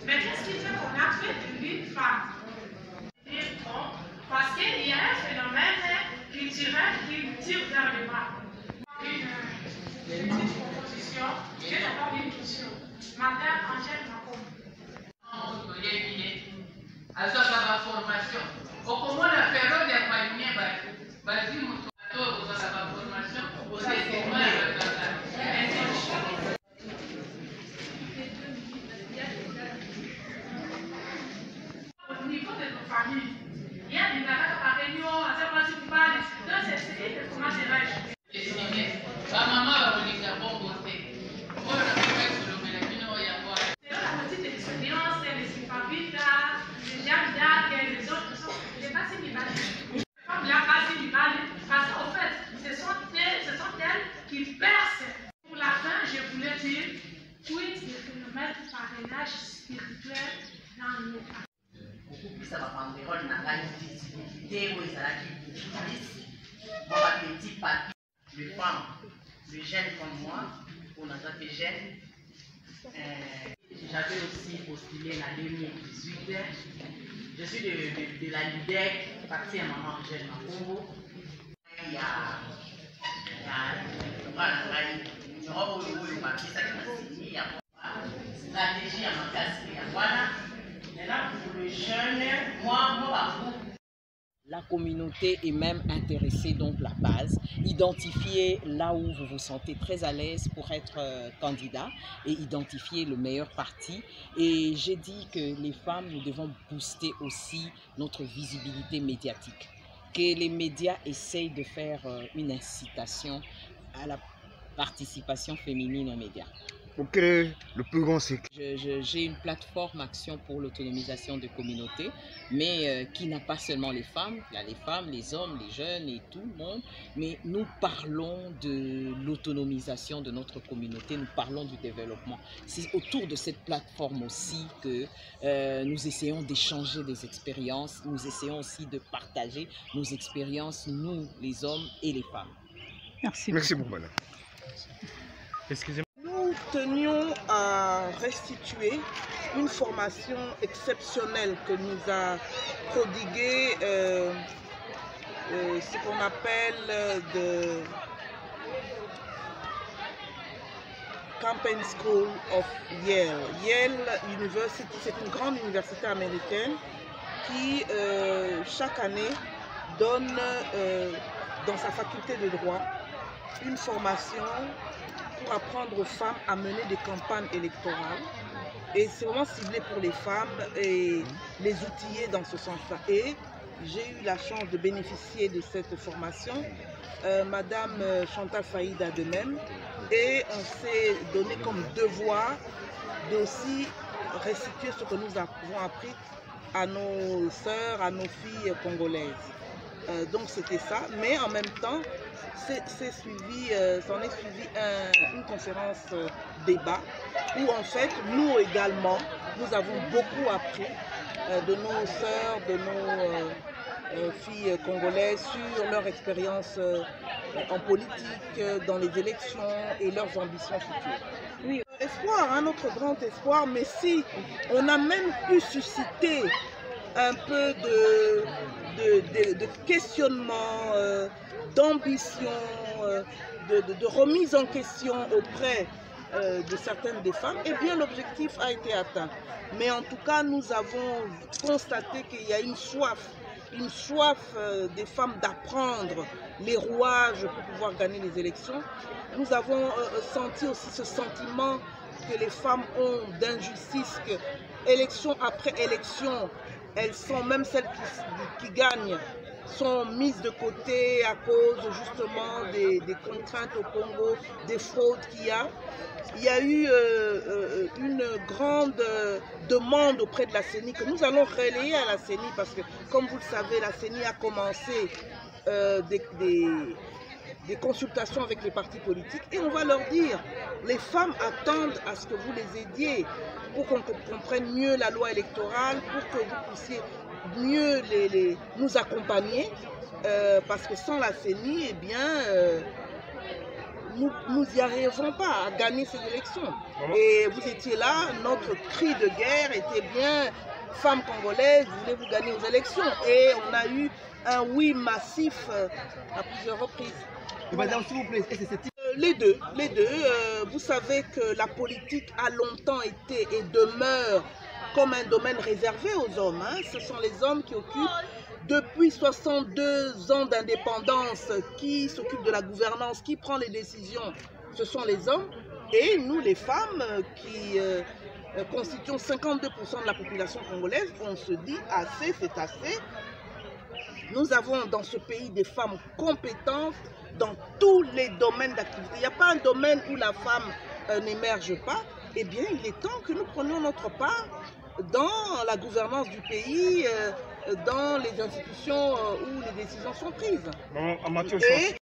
Mais qu'est-ce qui fait qu'on a fait de lui une femme? Parce qu'il y a un phénomène culturel qui nous tire vers le bas. Une petite proposition, j'ai d'abord une question. Madame Angèle Macombe. Azaba formation. Au comment la période est pas basi moto aux formation aux événements. Au niveau de nos familles, il y a des gars par réunion, à savoir si vous parlez, donc c'est comment c'est là. Ma maman va vous dire bon côté. Moi, je vais sur le mélange, il y a quoi? C'est la petite expérience, les sympathies, les gens les autres sont. Je ne sais pas si vous allez. Comme la base du bal, parce qu'en fait, ce sont elles qui percent. Pour la fin, je voulais dire, quid des phénomènes de parrainage spirituel dans nos familles. Beaucoup plus ça va prendre des rôles dans la visibilité où ils sont bon, petit papier, les femmes, les jeunes comme moi, on a été jeunes. J'avais aussi postulé en 2018. Je suis de la LUDEC, partie à Maman Angèle Macombe. Il y a stratégie à ma classe. Voilà. Maintenant, pour le jeune, moi, la communauté est même intéressée, donc la base, identifier là où vous vous sentez très à l'aise pour être candidat et identifier le meilleur parti. Et j'ai dit que les femmes, nous devons booster aussi notre visibilité médiatique, que les médias essayent de faire une incitation à la participation féminine aux médias. Pour créer le plus grand cycle. J'ai une plateforme Action pour l'autonomisation des communautés, mais qui n'a pas seulement les femmes, il y a les femmes, les hommes, les jeunes et tout le monde, mais nous parlons de l'autonomisation de notre communauté, nous parlons du développement. C'est autour de cette plateforme aussi que nous essayons d'échanger des expériences, nous essayons aussi de partager nos expériences, nous les hommes et les femmes. Merci beaucoup, madame. Excusez-moi. Nous tenions à restituer une formation exceptionnelle que nous a prodiguée ce qu'on appelle de Campaign School of Yale. Yale University, c'est une grande université américaine qui chaque année donne dans sa faculté de droit une formation pour apprendre aux femmes à mener des campagnes électorales. Et c'est vraiment ciblé pour les femmes et les outiller dans ce sens-là. Et j'ai eu la chance de bénéficier de cette formation. Madame Chantal Faïda de même. Et on s'est donné comme devoir d'aussi restituer ce que nous avons appris à nos sœurs, à nos filles congolaises. Donc c'était ça, mais en même temps, s'en est suivi une conférence débat où en fait, nous également, nous avons beaucoup appris de nos sœurs, de nos filles congolaises sur leur expérience en politique, dans les élections et leurs ambitions futures. Oui, espoir, hein, notre grand espoir, mais si on a même pu susciter un peu de questionnement, d'ambition, de remise en question auprès de certaines des femmes, eh bien l'objectif a été atteint. Mais en tout cas, nous avons constaté qu'il y a une soif des femmes d'apprendre les rouages pour pouvoir gagner les élections. Nous avons senti aussi ce sentiment que les femmes ont d'injustice, que élection après élection, elles sont, même celles qui gagnent, sont mises de côté à cause justement des contraintes au Congo, des fraudes qu'il y a. Il y a eu une grande demande auprès de la CENI que nous allons relayer à la CENI parce que, comme vous le savez, la CENI a commencé des consultations avec les partis politiques et on va leur dire, les femmes attendent à ce que vous les aidiez pour qu'on comprenne mieux la loi électorale, pour que vous puissiez mieux nous accompagner, parce que sans la CENI, eh bien, nous n'y arriverons pas à gagner ces élections. Et vous étiez là, notre cri de guerre était bien, femmes congolaises, voulez-vous gagner aux élections? Et on a eu un oui massif à plusieurs reprises. Et madame, s'il vous plaît, est-ce que c'est... Les deux. Vous savez que la politique a longtemps été et demeure comme un domaine réservé aux hommes. Hein. Ce sont les hommes qui occupent, depuis 62 ans d'indépendance, qui s'occupent de la gouvernance, qui prend les décisions. Ce sont les hommes. Et nous, les femmes, qui constituons 52% de la population congolaise, on se dit assez, c'est assez. Nous avons dans ce pays des femmes compétentes dans tous les domaines d'activité. Il n'y a pas un domaine où la femme n'émerge pas. Eh bien, il est temps que nous prenions notre part dans la gouvernance du pays, dans les institutions où les décisions sont prises. Maman, en matière Et...